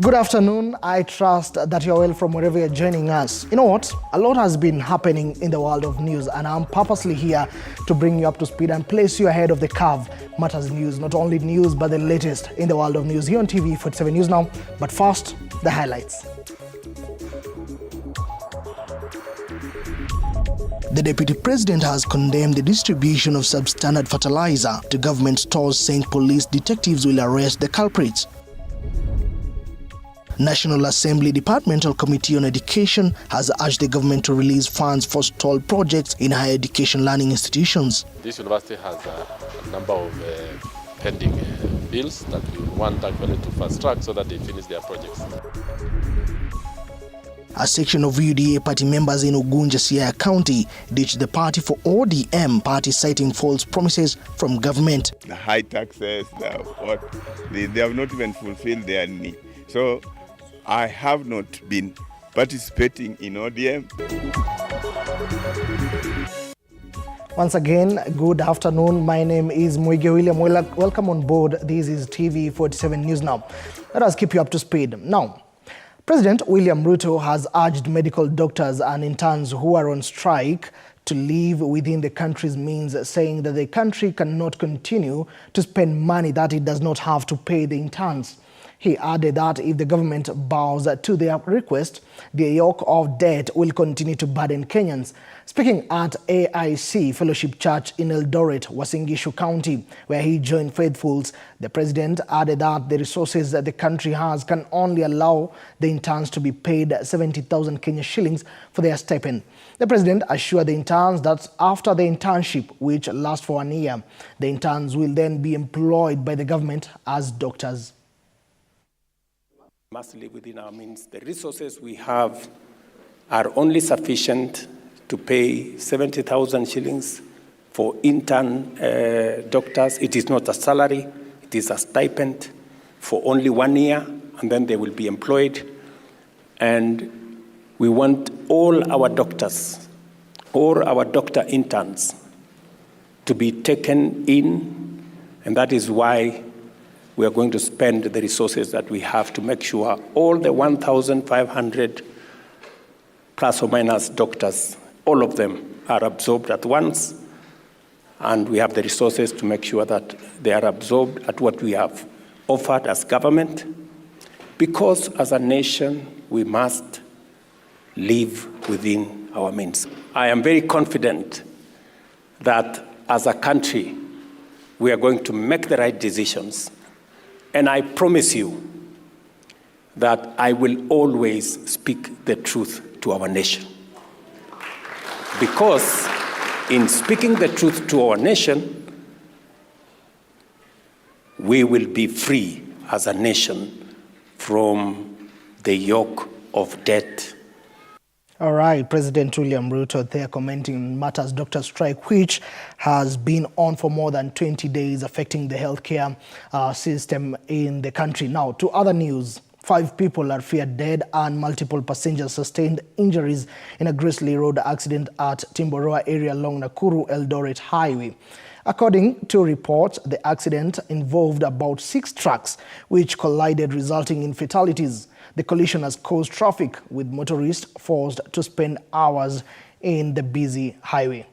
Good afternoon. I trust that you're well from wherever you're joining us. You know what? A lot has been happening in the world of news, and I'm purposely here to bring you up to speed and place you ahead of the curve. Matters news, not only news, but the latest in the world of news here on TV 47 News Now. But first, the highlights. The Deputy President has condemned the distribution of substandard fertilizer to government stores, saying police detectives will arrest the culprits. National Assembly Departmental Committee on Education has urged the government to release funds for stalled projects in higher education learning institutions. This university has a number of pending bills that we want actually to fast track so that they finish their projects. A section of UDA party members in Ugunja, Siaya County ditched the party for ODM party, citing false promises from government. The high taxes, they have not even fulfilled their need. So I have not been participating in ODM. Once again, good afternoon. My name is Mwige William. Welcome on board. This is TV 47 News Now. Let us keep you up to speed. Now, President William Ruto has urged medical doctors and interns who are on strike to live within the country's means, saying that the country cannot continue to spend money that it does not have to pay the interns. He added that if the government bows to their request, the yoke of debt will continue to burden Kenyans. Speaking at AIC Fellowship Church in Eldoret, Uasin Gishu County, where he joined faithfuls, the president added that the resources that the country has can only allow the interns to be paid 70,000 Kenya shillings for their stipend. The president assured the interns that after the internship, which lasts for 1 year, the interns will then be employed by the government as doctors. Must live within our means. The resources we have are only sufficient to pay 70,000 shillings for intern doctors. It is not a salary, it is a stipend for only 1 year, and then they will be employed. And we want all our doctors, all our doctor interns to be taken in, and that is why we are going to spend the resources that we have to make sure all the 1,500 plus or minus doctors, all of them are absorbed at once, and we have the resources to make sure that they are absorbed at what we have offered as government, because as a nation, we must live within our means. I am very confident that as a country, we are going to make the right decisions. And I promise you that I will always speak the truth to our nation. Because in speaking the truth to our nation, we will be free as a nation from the yoke of debt. All right, President William Ruto there commenting on matters doctor strike, which has been on for more than 20 days, affecting the healthcare system in the country. Now, to other news, 5 people are feared dead and multiple passengers sustained injuries in a grisly road accident at Timboroa area along Nakuru-Eldoret Highway. According to reports, the accident involved about 6 trucks which collided, resulting in fatalities. The collision has caused traffic, with motorists forced to spend hours in the busy highway.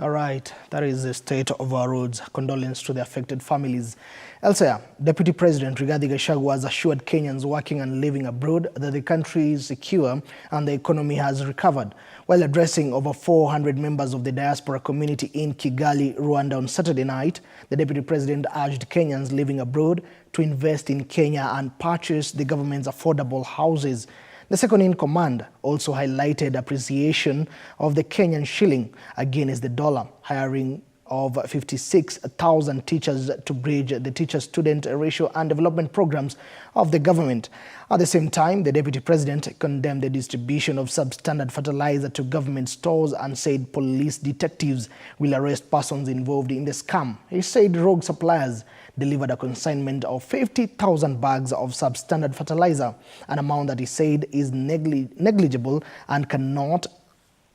All right, that is the state of our roads. Condolence to the affected families. Elsewhere, Deputy President Rigathi Gachagua has assured Kenyans working and living abroad that the country is secure and the economy has recovered. While addressing over 400 members of the diaspora community in Kigali, Rwanda on Saturday night, the Deputy President urged Kenyans living abroad to invest in Kenya and purchase the government's affordable houses. The second-in-command also highlighted appreciation of the Kenyan shilling against the dollar, hiring of 56,000 teachers to bridge the teacher-student ratio and development programs of the government. At the same time, the Deputy President condemned the distribution of substandard fertilizer to government stores and said police detectives will arrest persons involved in the scam. He said rogue suppliers delivered a consignment of 50,000 bags of substandard fertilizer, an amount that he said is negligible and cannot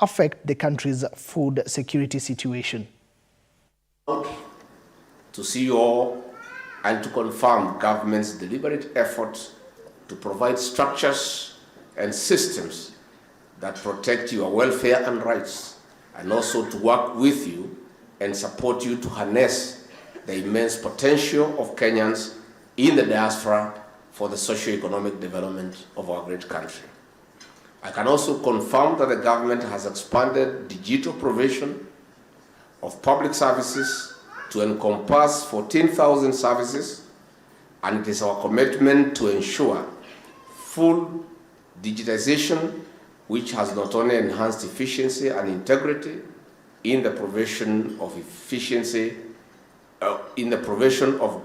affect the country's food security situation. To see you all and to confirm government's deliberate efforts to provide structures and systems that protect your welfare and rights, and also to work with you and support you to harness the immense potential of Kenyans in the diaspora for the socio-economic development of our great country. I can also confirm that the government has expanded digital provision of public services to encompass 14,000 services, and it is our commitment to ensure full digitization, which has not only enhanced efficiency and integrity in the provision of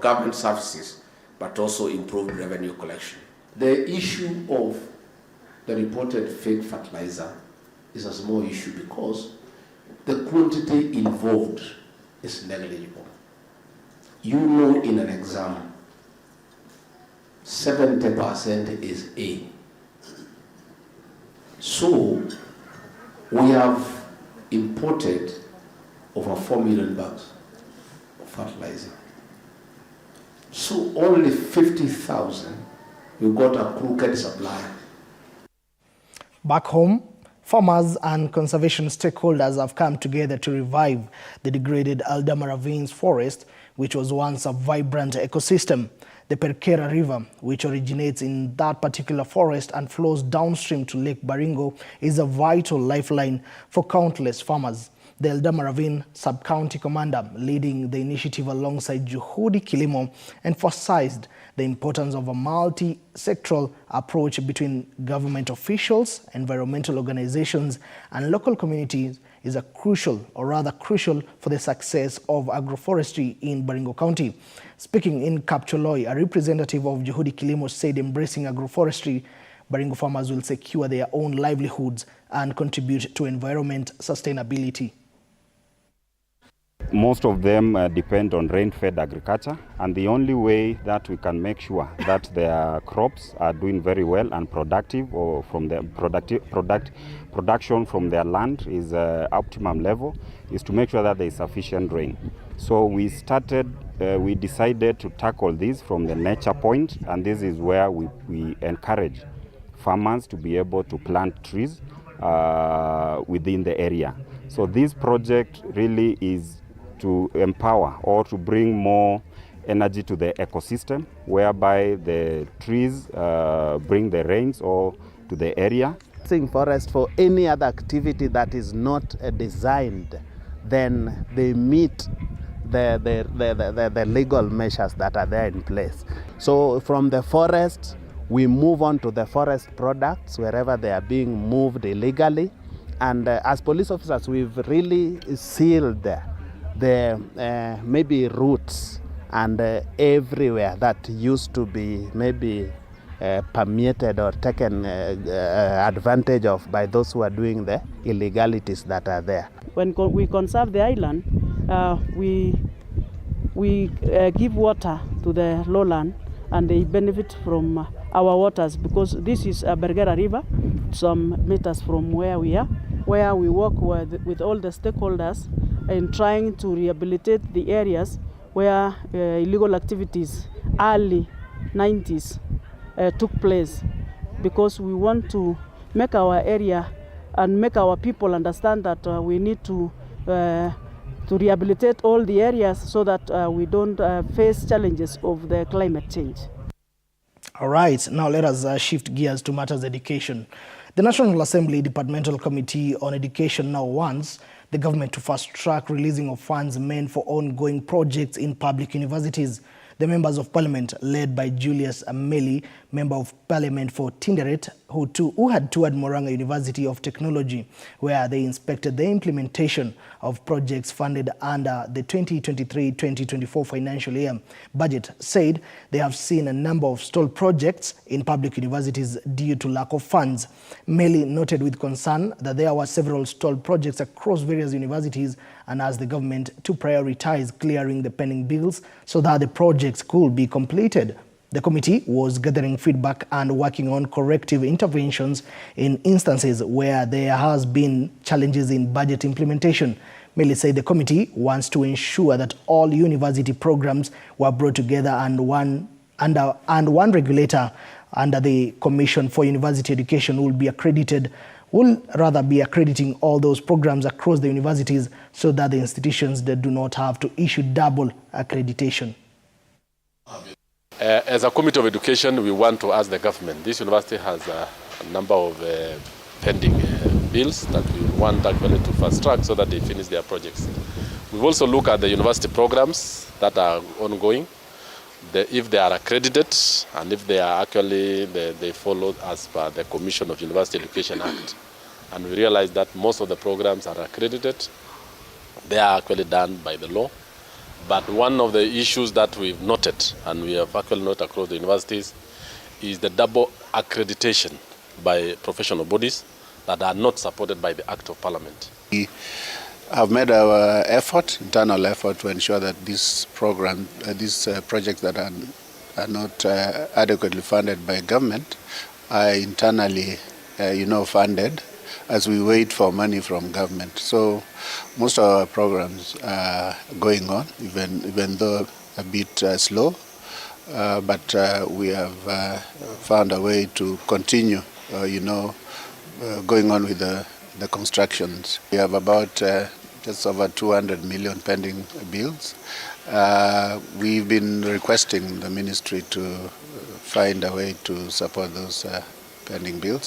government services, but also improved revenue collection. The issue of the reported fake fertilizer is a small issue because the quantity involved is negligible. You know, in an exam, 70% is A. So we have imported over 4 million bags of fertilizer. So only 50,000, we got a crooked supplier. Back home, farmers and conservation stakeholders have come together to revive the degraded Aldama Ravines forest, which was once a vibrant ecosystem. The Perkera River, which originates in that particular forest and flows downstream to Lake Baringo, is a vital lifeline for countless farmers. The Aldama Ravine Sub-County Commander, leading the initiative alongside Juhudi Kilimo, emphasized the importance of a multi-sectoral approach between government officials, environmental organizations, and local communities is crucial for the success of agroforestry in Baringo County. Speaking in Kapcholoi, a representative of Juhudi Kilimo said embracing agroforestry, Baringo farmers will secure their own livelihoods and contribute to environment sustainability. Most of them depend on rain-fed agriculture, and the only way that we can make sure that their crops are doing very well and productive, or from the production from their land is optimum level, is to make sure that there is sufficient rain. So we decided to tackle this from the nature point, and this is where we encourage farmers to be able to plant trees within the area. So this project really is to empower or to bring more energy to the ecosystem, whereby the trees bring the rains or to the area. Forest for any other activity that is not designed, then they meet the legal measures that are there in place. So from the forest, we move on to the forest products wherever they are being moved illegally. And as police officers, we've really sealed the maybe routes and everywhere that used to be maybe permitted or taken advantage of by those who are doing the illegalities that are there. When we conserve the island, we give water to the lowland, and they benefit from our waters, because this is a Perkera River, some meters from where we are, where we work with all the stakeholders in trying to rehabilitate the areas where illegal activities early 90s took place, because we want to make our area and make our people understand that we need to to rehabilitate all the areas so that we don't face challenges of the climate change. All right, now let us shift gears to matters education. The National Assembly Departmental Committee on Education now wants the government to fast-track releasing of funds meant for ongoing projects in public universities. The members of parliament, led by Julius Ameli, member of parliament for Tinderet, who had toured Moranga University of Technology, where they inspected the implementation of projects funded under the 2023-2024 financial year budget, said they have seen a number of stalled projects in public universities due to lack of funds. Meli noted with concern that there were several stalled projects across various universities and asked the government to prioritize clearing the pending bills so that the projects could be completed. The committee was gathering feedback and working on corrective interventions in instances where there has been challenges in budget implementation. Meli said the committee wants to ensure that all university programs were brought together and one regulator under the Commission for University Education will be accrediting all those programs across the universities so that the institutions that do not have to issue double accreditation. As a Committee of Education, we want to ask the government. This university has a number of pending bills that we want actually to fast track so that they finish their projects. We've also looked at the university programs that are ongoing, if they are accredited and if they are actually, they follow as per the Commission of University Education Act. And we realize that most of the programs are accredited. They are actually done by the law. But one of the issues that we've noted, and we have actually noted across the universities, is the double accreditation by professional bodies that are not supported by the Act of Parliament. We have made our internal effort to ensure that these projects that are not adequately funded by government are internally, funded as we wait for money from government. So most of our programs are going on, even though a bit slow, but we have found a way to continue, going on with the constructions. We have about just over 200 million pending bills. We've been requesting the ministry to find a way to support those pending bills.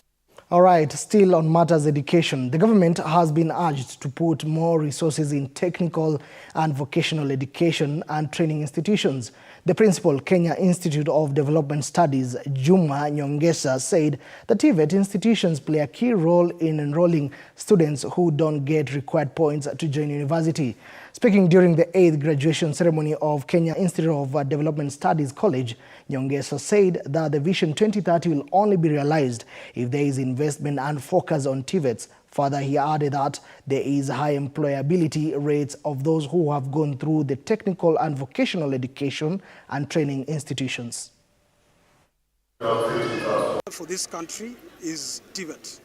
All right, still on matters education, the government has been urged to put more resources in technical and vocational education and training institutions. The principal, Kenya Institute of Development Studies, Juma Nyongesa, said the TVET institutions play a key role in enrolling students who don't get required points to join university. Speaking during the 8th graduation ceremony of Kenya Institute of Development Studies College, Nyongesa said that the Vision 2030 will only be realized if there is investment and focus on TVETs. Further, he added that there is high employability rates of those who have gone through the technical and vocational education and training institutions. For this country is TVET.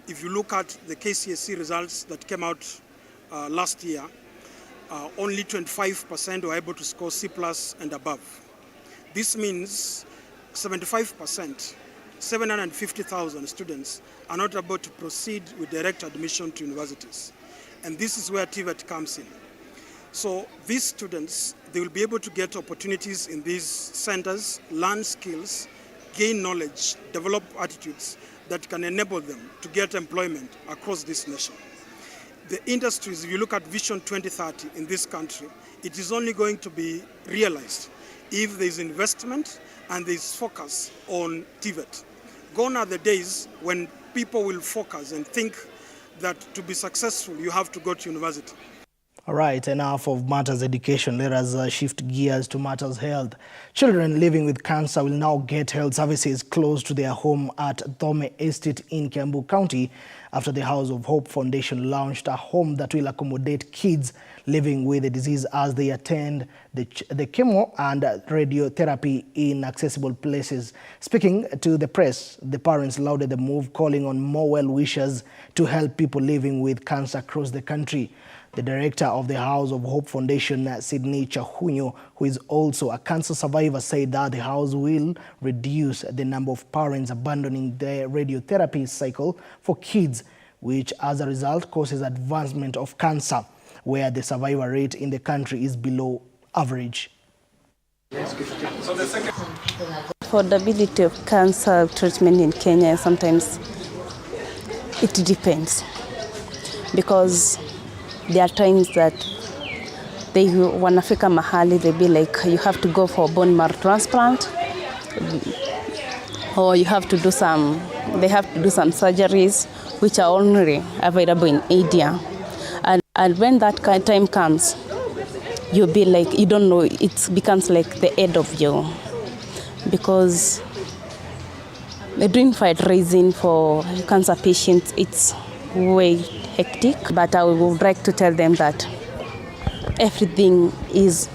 If you look at the KCSE results that came out last year, only 25% were able to score C+ and above. This means 75%, 750,000 students are not able to proceed with direct admission to universities. And this is where TVET comes in. So these students, they will be able to get opportunities in these centers, learn skills, gain knowledge, develop attitudes that can enable them to get employment across this nation. The industries, if you look at Vision 2030 in this country, it is only going to be realized if there is investment and there is focus on TVET. Gone are the days when people will focus and think that to be successful, you have to go to university. All right, enough of matters education. Let us shift gears to matters health. Children living with cancer will now get health services close to their home at Thome Estate in Kiambu County after the House of Hope Foundation launched a home that will accommodate kids living with the disease as they attend the chemo and radiotherapy in accessible places. Speaking to the press, the parents lauded the move, calling on more well-wishers to help people living with cancer across the country. The director of the House of Hope Foundation, Sydney Chahunyo, who is also a cancer survivor, said that the house will reduce the number of parents abandoning the radiotherapy cycle for kids, which as a result causes advancement of cancer. where the survival rate in the country is below average. Affordability of cancer treatment in Kenya, sometimes it depends, because there are times that they wanafika mahali, they be like, you have to go for bone marrow transplant, or you have to do some, they have to do some surgeries which are only available in India. And when that kind of time comes, you'll be like, you don't know, it becomes like the end of you. Because doing fundraising for cancer patients, it's way hectic. But I would like to tell them that everything is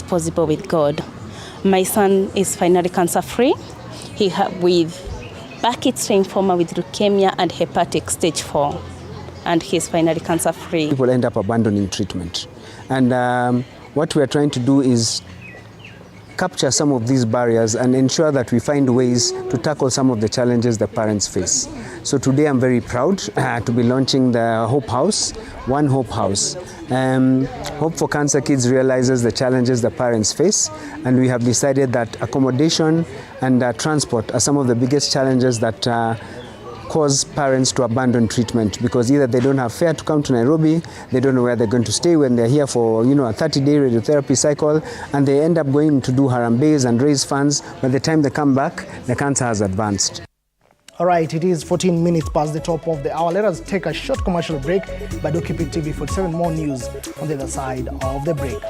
possible with God. My son is finally cancer-free. He with Burkitt's lymphoma with leukemia and hepatic stage 4. And he's finally cancer-free. People end up abandoning treatment. And what we are trying to do is capture some of these barriers and ensure that we find ways to tackle some of the challenges the parents face. So today I'm very proud to be launching the Hope House, One Hope House. Hope for Cancer Kids realizes the challenges the parents face, and we have decided that accommodation and transport are some of the biggest challenges that cause parents to abandon treatment, because either they don't have fare to come to Nairobi, they don't know where they're going to stay when they're here for a 30-day radiotherapy cycle, and they end up going to do Harambes and raise funds. By the time they come back, the cancer has advanced. All right, it is 14 minutes past the top of the hour. Let us take a short commercial break, but do keep it TV 47. More news on the other side of the break.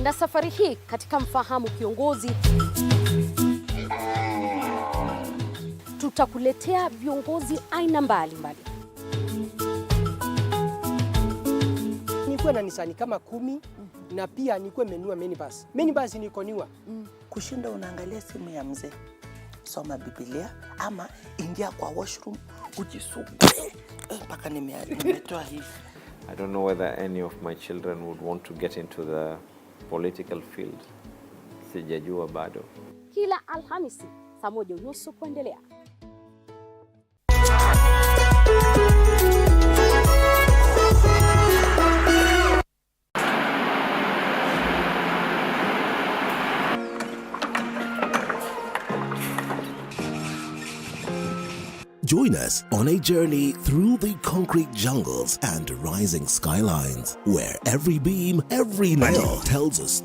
Na safari hii katika Mfahamu Kiongozi tutakuletea viongozi aina mbalimbali. Nikuwe na Nisani kama 10 na pia nikuwe menua minibus. Minibus niko niwa. Kushinda unaangalia simu ya mzee. Soma Biblia ama ingia kwa washroom ujisugue. Mpaka nimetoa hivi. I don't know whether any of my children would want to get into the political field. Sijajua bado. Kila Alhamisi saa 1:30 kuendelea. Join us on a journey through the concrete jungles and rising skylines, where every beam, every nail tells us.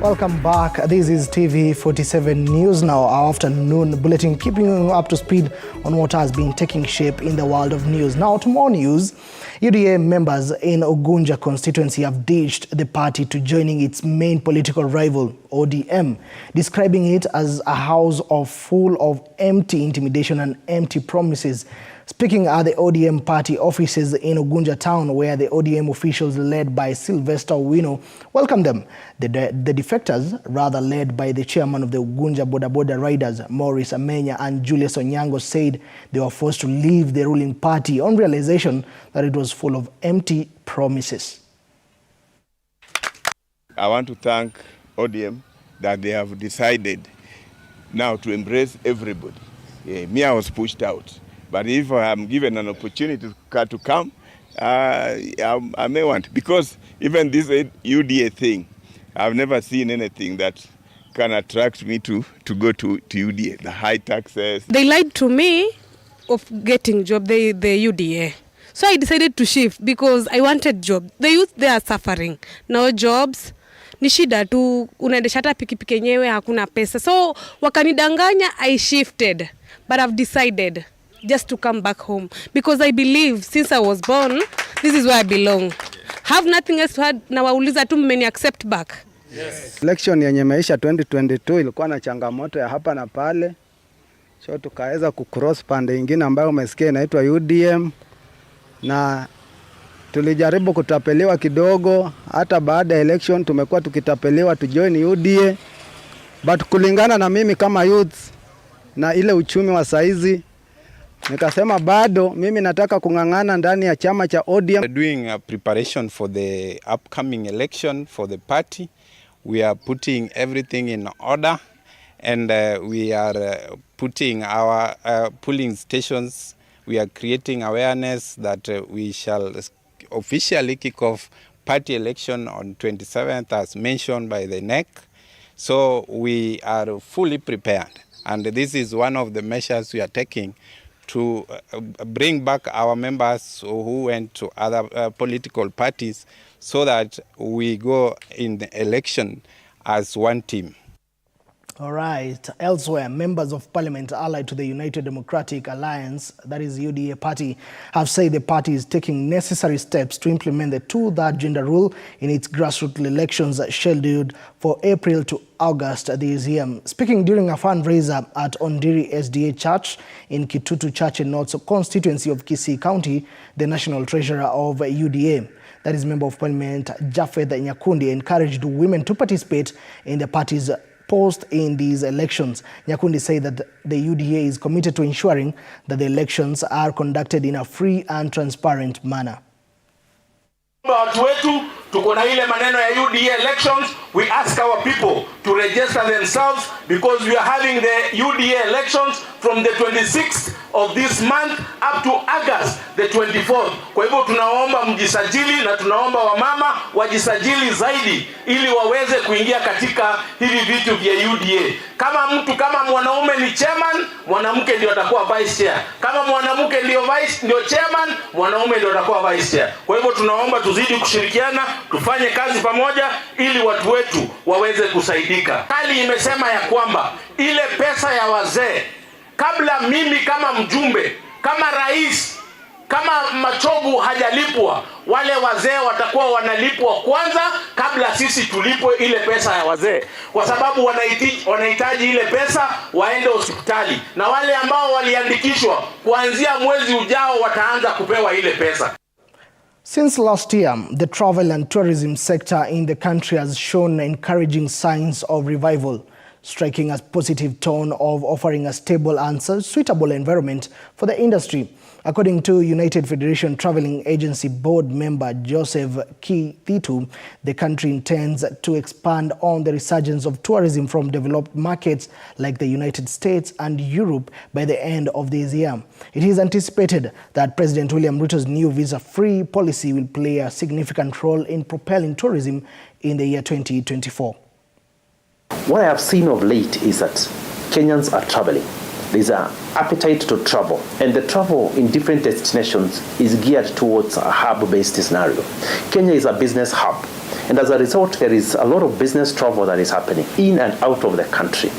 Welcome back. This is TV 47 News Now, our afternoon bulletin, keeping you up to speed on what has been taking shape in the world of news. Now to more news. UDA members in Ugunja constituency have ditched the party to joining its main political rival, ODM, describing it as a house full of empty intimidation and empty promises. Speaking at the ODM party offices in Ugunja town, where the ODM officials led by Sylvester Wino welcomed them, the defectors, rather led by the chairman of the Ugunja Boda Riders, Maurice Amenya and Julius Onyango, said they were forced to leave the ruling party on realization that it was full of empty promises. I want to thank ODM that they have decided now to embrace everybody. Me, I was pushed out. But if I am given an opportunity to come, I may want. Because even this UDA thing, I've never seen anything that can attract me to go to UDA, the high taxes. They lied to me of getting job, the UDA. So I decided to shift because I wanted job. The youth, they are suffering. No jobs. Ni shida tu, unaendesha hata pikipiki yenyewe hakuna pesa. So wakanidanganya, I shifted. But I've decided just to come back home because I believe since I was born, this is where I belong. Have nothing else to add, na wauliza tu mmeni accept back. Yes. Election yenye maisha 2022 ilikuwa na changamoto ya hapa na pale. So tukaweza kucross pande nyingine ambayo umesikia inaitwa UDM, na tulijaribu kutapeliwa kidogo. Hata baada ya election tumekuwa tukitapeliwa to join UDA, but kulingana na mimi kama youth na ile uchumi wa saizi, nikasema bado mimi nataka kung'ang'ana ndani ya chama cha ODM. We're doing a preparation for the upcoming election for the party. We are putting everything in order, and we are putting our polling stations. We are creating awareness that we shall officially kick off party election on 27th as mentioned by the NEC. So we are fully prepared, and this is one of the measures we are taking to bring back our members who went to other political parties so that we go in the election as one team. All right. Elsewhere, members of parliament allied to the United Democratic Alliance, that is UDA party, have said the party is taking necessary steps to implement the 2/3 gender rule in its grassroots elections scheduled for April to August this year. Speaking during a fundraiser at Ondiri SDA Church in Kitutu Church and North constituency of Kisii County, the national treasurer of UDA, that is Member of Parliament Japheth Nyakundi, encouraged women to participate in the party's post in these elections. Nyakundi said that the UDA is committed to ensuring that the elections are conducted in a free and transparent manner. Watu wetu tuko na ile maneno ya UDA elections, we ask our people to register themselves because we are having the UDA elections from the 26th of this month up to August the 24th. Kwa hivyo tunaomba mjisajili na tunaomba wamama wajisajili zaidi ili waweze kuingia katika hivi vitu vya UDA. Kama mwanaume ni chairman, mwanamke ndio atakuwa vice chair. Kama mwanamke ndio chairman, mwanaume ndio atakuwa vice chair. Kwa hivyo tunaomba tuzidi kushirikiana, tufanye kazi pamoja ili watu wetu waweze kusaidika. Hali imesema ya kwamba ile pesa ya wazee, kabla mimi kama mjumbe, kama rais, kama Machogu hajalipwa, wale wazee watakuwa wanalipwa kwanza kabla sisi tulipwe ile pesa ya wazee, kwa sababu wanahitaji ile pesa waende hospitali, na wale ambao waliandikishwa kuanzia mwezi ujao wataanza kupewa ile pesa. Since last year, the travel and tourism sector in the country has shown encouraging signs of revival, striking a positive tone of offering a stable and suitable environment for the industry. According to United Federation Traveling Agency Board member Joseph Kithitu, the country intends to expand on the resurgence of tourism from developed markets like the United States and Europe by the end of this year. It is anticipated that President William Ruto's new visa-free policy will play a significant role in propelling tourism in the year 2024. What I have seen of late is that Kenyans are traveling. There's an appetite to travel, and the travel in different destinations is geared towards a hub-based scenario. Kenya is a business hub, and as a result, there is a lot of business travel that is happening in and out of the country.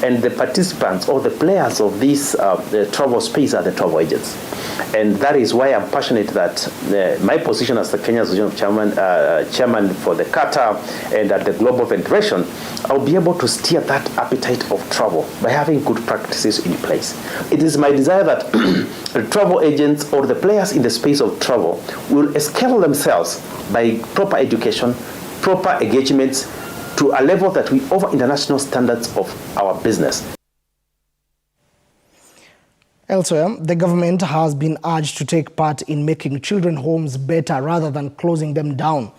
And the participants or the players of this the travel space are the travel agents. And that is why I'm passionate that my position as the Kenya Association of Chairman for the Qatar and at the Global Federation, I'll be able to steer that appetite of travel by having good practices in place. It is my desire that the travel agents or the players in the space of travel will scale themselves by proper education, proper engagements to a level that we offer international standards of our business. Elsewhere, the government has been urged to take part in making children homes better rather than closing them down.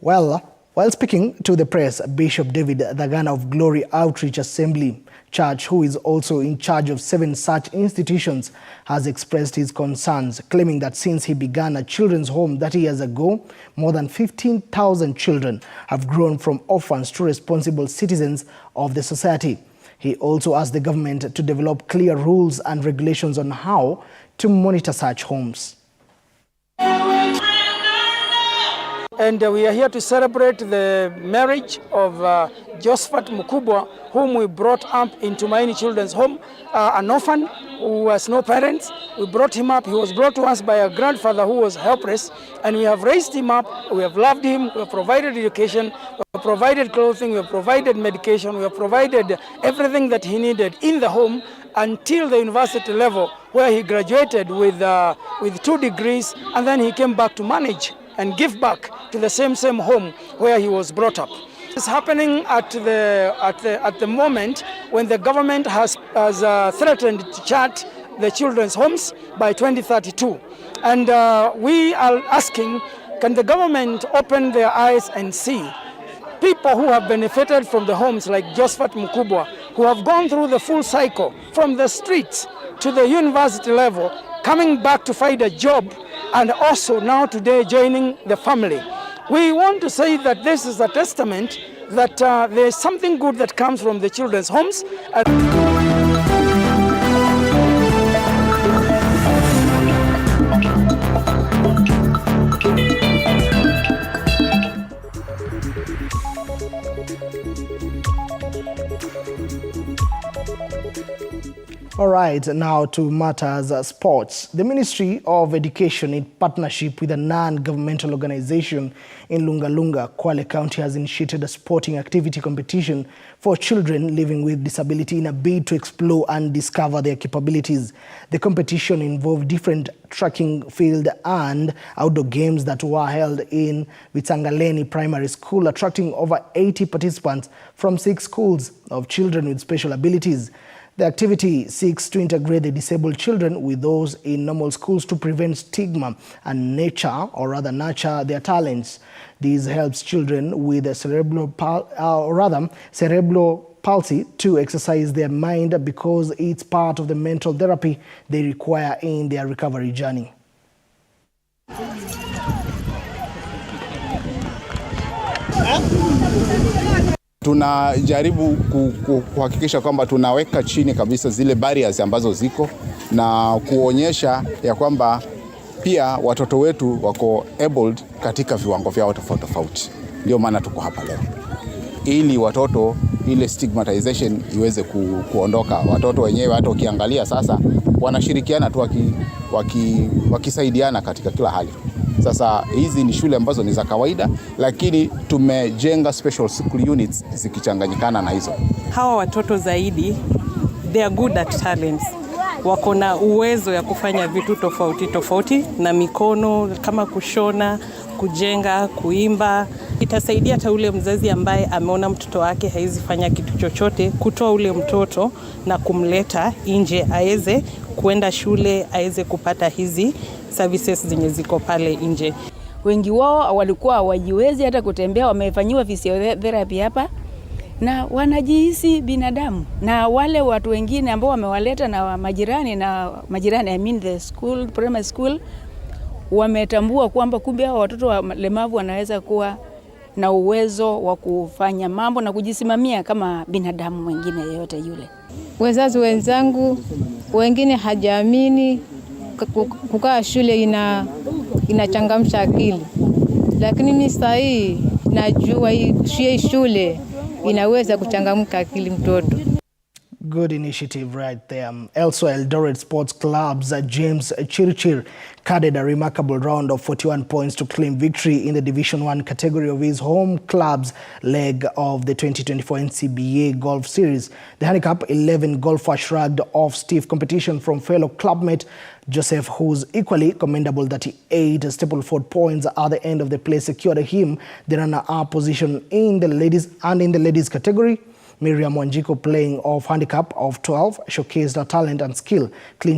Well, while speaking to the press, Bishop David Dagana of Glory Outreach Assembly Church, who is also in charge of 7 such institutions, has expressed his concerns, claiming that since he began a children's home 30 years ago, more than 15,000 children have grown from orphans to responsible citizens of the society. He also asked the government to develop clear rules and regulations on how to monitor such homes. And we are here to celebrate the marriage of Josephat Mukubwa, whom we brought up into Tumaini Children's Home, an orphan who has no parents. We brought him up. He was brought to us by a grandfather who was helpless, and we have raised him up. We have loved him. We have provided education. We have provided clothing. We have provided medication. We have provided everything that he needed in the home until the university level, where he graduated with 2 degrees, and then he came back to manage and give back to the same home where he was brought up. It's happening at the moment when the government has threatened to shut the children's homes by 2032. And we are asking, can the government open their eyes and see people who have benefited from the homes like Josephat Mukubwa, who have gone through the full cycle from the streets to the university level, coming back to find a job, and also now today joining the family. We want to say that this is a testament that there is something good that comes from the children's homes. All right, now to matters sports. The Ministry of Education, in partnership with a non-governmental organization in Lunga, Kwale County, has initiated a sporting activity competition for children living with disability in a bid to explore and discover their capabilities. The competition involved different tracking field and outdoor games that were held in Vitsangaleni Primary School, attracting over 80 participants from 6 schools of children with special abilities. The activity seeks to integrate the disabled children with those in normal schools to prevent stigma and nurture their talents. This helps children with cerebral palsy to exercise their mind because it's part of the mental therapy they require in their recovery journey. Tunajaribu kuhakikisha kwamba tunaweka chini kabisa zile barriers ambazo ziko na kuonyesha ya kwamba pia watoto wetu wako abled katika viwango vyao tofauti. Ndio maana tuko hapa leo, ili watoto ile stigmatization iweze kuondoka. Watoto wenyewe hata ukiangalia sasa wanashirikiana tu wakisaidiana katika kila hali. Sasa hizi ni shule ambazo ni za kawaida, lakini tumejenga special school units zikichanganyikana na hizo. Hawa watoto zaidi, they are good at talents. Wako na uwezo ya kufanya vitu tofauti na mikono, kama kushona, kujenga, kuimba. Itasaidia hata ule mzazi ambaye ameona mtoto wake haizi fanya kitu chochote, kutoa ule mtoto na kumleta nje aweze kuenda shule, aweze kupata hizi services zenye ziko pale nje. Wengi wao walikuwa hawajiwezi hata kutembea, wamefanyiwa physiotherapy hapa na wanajihisi binadamu. Na wale watu wengine ambao wamewaleta na majirani I mean the school, primary school, wametambua kwamba kumbe hao watoto walemavu wanaweza kuwa na uwezo wa kufanya mambo na kujisimamia kama binadamu wengine yeyote yule. Wazazi wenzangu wengine hajaamini kukaa shule inachangamsha akili, lakini mimi sasa hii najua hii shule inaweza kuchangamka akili mtoto. Good initiative right there. Elsewhere, Eldoret Sports Club's James Chirchir carded a remarkable round of 41 points to claim victory in the Division 1 category of his home club's leg of the 2024 NCBA Golf Series. The handicap 11 golfer shrugged off stiff competition from fellow clubmate Joseph, whose equally commendable 38 Stapleford points at the end of the play secured him the runner-up position in the ladies category. Miriam Wanjiko, playing off handicap of 12, showcased her talent and skill, clinching